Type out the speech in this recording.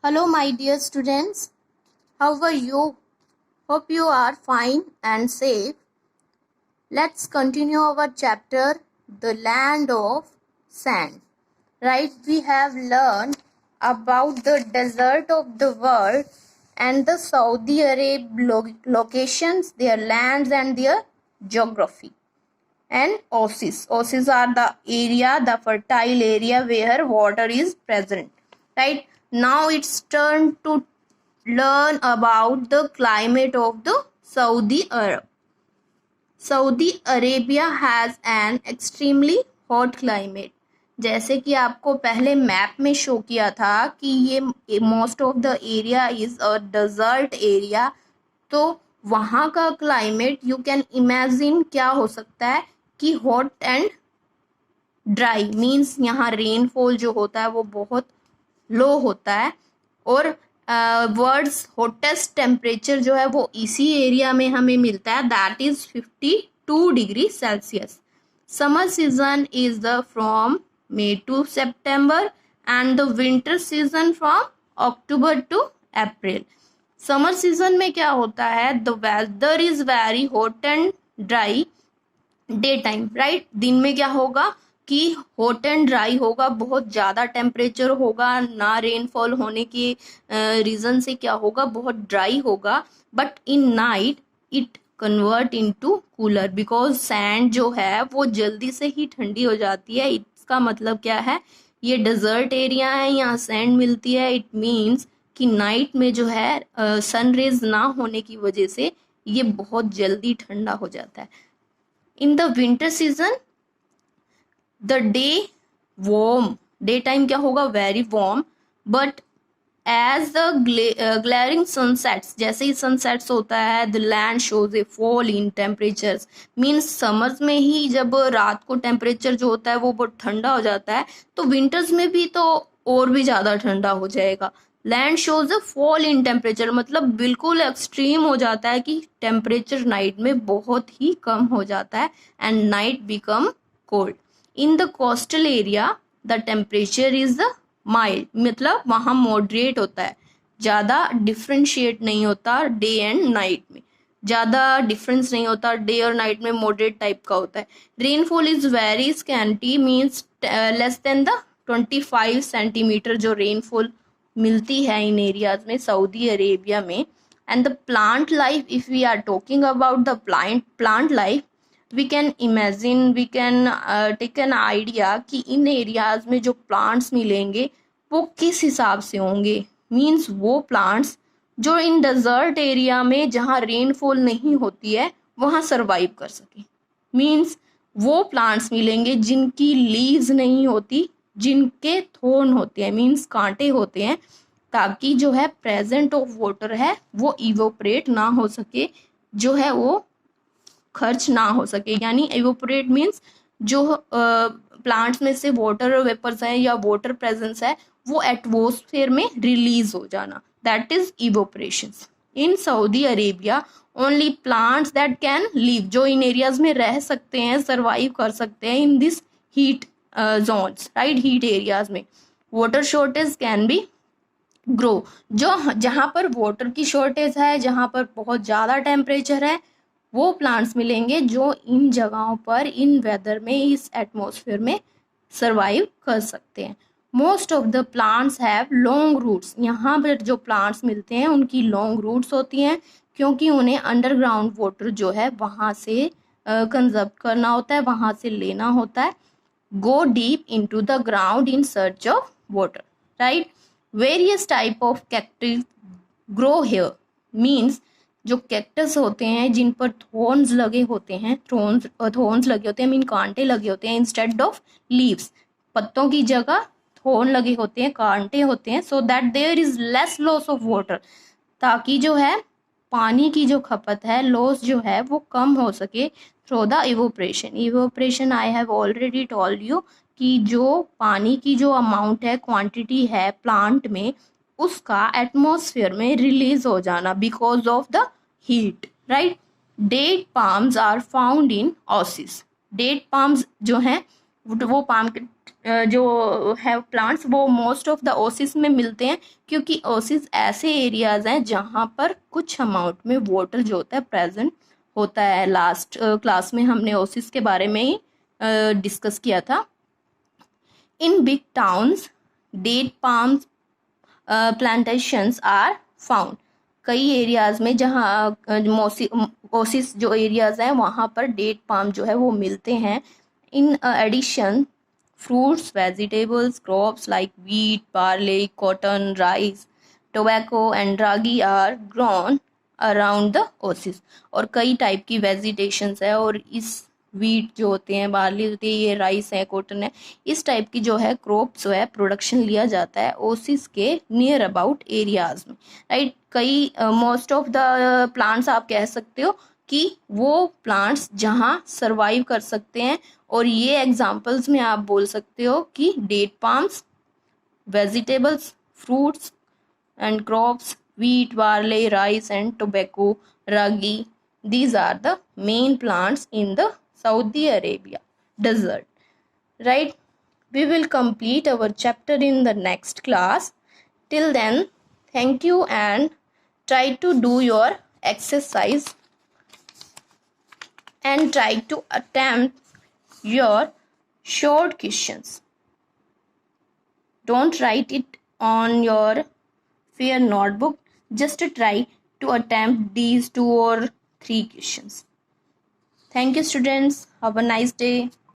Hello, my dear students. How are you? Hope you are fine and safe. Let's continue our chapter, The Land of Sand. Right, we have learned about the desert of the world and the Saudi Arab locations, their lands and their geography. And oases. Oases are the area, the fertile area where water is present. Right, now it's turn to learn about the climate of the Saudi Arab. Saudi Arabia has an extremely hot climate. जैसे कि आपको पहले map में show किया था कि ये most of the area is a desert area, तो वहाँ का क्लाइमेट यू कैन इमेजिन क्या हो सकता है कि हॉट एंड ड्राई मीन्स यहाँ रेनफॉल जो होता है वो बहुत लो होता है और वर्ड्स हॉटेस्ट टेम्परेचर जो है वो इसी एरिया में हमें मिलता है, that is 52 degree Celsius. Summer season is the from May to September and the winter season from October to April. Summer season में क्या होता है, the weather is very hot and dry day time. Right, दिन में क्या होगा कि hot and dry होगा, बहुत ज़्यादा टेम्परेचर होगा, ना रेनफॉल होने के रीज़न से क्या होगा, बहुत ड्राई होगा. But in night it convert into cooler because sand जो है वो जल्दी से ही ठंडी हो जाती है. इसका मतलब क्या है, ये डेजर्ट एरिया है, यहाँ सैंड मिलती है. इट मीन्स कि नाइट में जो है सन रेज ना होने की वजह से ये बहुत जल्दी ठंडा हो जाता है. In the winter season the day warm, day time क्या होगा, very warm. But as the glaring sunsets, जैसे ही सनसेट्स होता है, the land shows a fall in temperatures. Means summers में ही जब रात को टेम्परेचर जो होता है वो बहुत ठंडा हो जाता है, तो विंटर्स में भी तो और भी ज़्यादा ठंडा हो जाएगा. Land shows a fall in temperature मतलब बिल्कुल एक्सट्रीम हो जाता है कि टेम्परेचर नाइट में बहुत ही कम हो जाता है and night become cold. In the coastal area the temperature is the mild, मतलब वहाँ मॉडरेट होता है, ज़्यादा डिफ्रेंशिएट नहीं होता. डे एंड नाइट में ज़्यादा डिफरेंस नहीं होता, डे और नाइट में मॉडरेट टाइप का होता है. Rainfall is very scanty means less than the 25 centimetre जो रेनफॉल मिलती है इन एरियाज में सऊदी अरेबिया में. And the plant life, if we are talking about the plant life, we can imagine, we can take an idea कि in areas में जो plants मिलेंगे वो किस हिसाब से होंगे. मीन्स वो प्लांट्स जो इन डेजर्ट एरिया में जहाँ रेनफॉल नहीं होती है वहाँ सरवाइव कर सके. मीन्स वो प्लांट्स मिलेंगे जिनकी लीव्स नहीं होती, जिनके थोर्न होते हैं, मीन्स कांटे होते हैं, ताकि जो है प्रेजेंट ऑफ वाटर है वो इवोपरेट ना हो सके, जो है वो खर्च ना हो सके. यानी इवोपरेट मीन्स जो प्लांट्स में से वाटर वेपर्स है या वाटर प्रेजेंस है वो एटमॉस्फेयर में रिलीज हो जाना, that is evaporation. In Saudi Arabia only plants that can live, जो इन एरियाज में रह सकते हैं, सर्वाइव कर सकते हैं in this heat zones, right, heat areas में. Water shortage can be grow, जो जहाँ पर वाटर की शॉर्टेज है, जहाँ पर बहुत ज़्यादा टेम्परेचर है, वो प्लांट्स मिलेंगे जो इन जगहों पर इन वेदर में, इस एटमॉस्फेयर में सर्वाइव कर सकते हैं. Most of the plants have long roots, यहाँ पर जो प्लांट्स मिलते हैं उनकी लॉन्ग रूट्स होती हैं क्योंकि उन्हें अंडरग्राउंड वाटर जो है वहाँ से कंजर्व करना होता है, वहाँ से लेना होता है. Go deep into the ground in search of water, right. Various type of cactus grow here, means जो कैक्टस होते हैं जिन पर थॉर्न्स लगे होते हैं, थॉर्न्स लगे होते हैं, मीन कांटे लगे होते हैं इंस्टेड ऑफ लीव्स. पत्तों की जगह थॉर्न लगे होते हैं, कांटे होते हैं, so that there is less loss of water, ताकि जो है पानी की जो खपत है, लॉस जो है वो कम हो सके through the evaporation. Evaporation I have already told you कि जो पानी की जो अमाउंट है, क्वांटिटी है प्लांट में, उसका एटमॉस्फेयर में रिलीज हो जाना because of the heat, right. Date palms are found in oasis. Date palms जो हैं वो पाम के जो है प्लांट्स वो मोस्ट ऑफ द ओसिस में मिलते हैं, क्योंकि ओसिस ऐसे एरियाज हैं जहाँ पर कुछ अमाउंट में वाटर जो होता है प्रेजेंट होता है। लास्ट क्लास में हमने ओसिस के बारे में ही डिस्कस किया था। In big towns date palm plantations are found. कई एरियाज में जहाँ ओसिस जो एरियाज हैं वहाँ पर डेट पाम जो है वो मिलते हैं। In addition fruits, vegetables, crops like wheat, barley, cotton, rice, tobacco and ragi are grown around the oasis। और कई टाइप की वेजिटेशंस है, और इस वीट जो होते हैं, बार्ली होती है, ये राइस है, कॉटन है, इस टाइप की जो है क्रॉप्स जो है प्रोडक्शन लिया जाता है ओसिस के नियर अबाउट एरियाज में, राइट। कई मोस्ट ऑफ द प्लांट्स आप कह सकते हो कि वो प्लांट्स जहाँ सरवाइव कर सकते हैं, और ये एग्जांपल्स में आप बोल सकते हो कि date palms, vegetables, fruits and crops, wheat, barley, rice and tobacco, ragi. These are the main plants in the Saudi Arabia desert, right? We will complete our chapter in the next class. Till then, thank you and try to do your exercise and try to attempt your short questions. Don't write it on your fair notebook. Just try to attempt these 2 or 3 questions. Thank you, students. Have a nice day.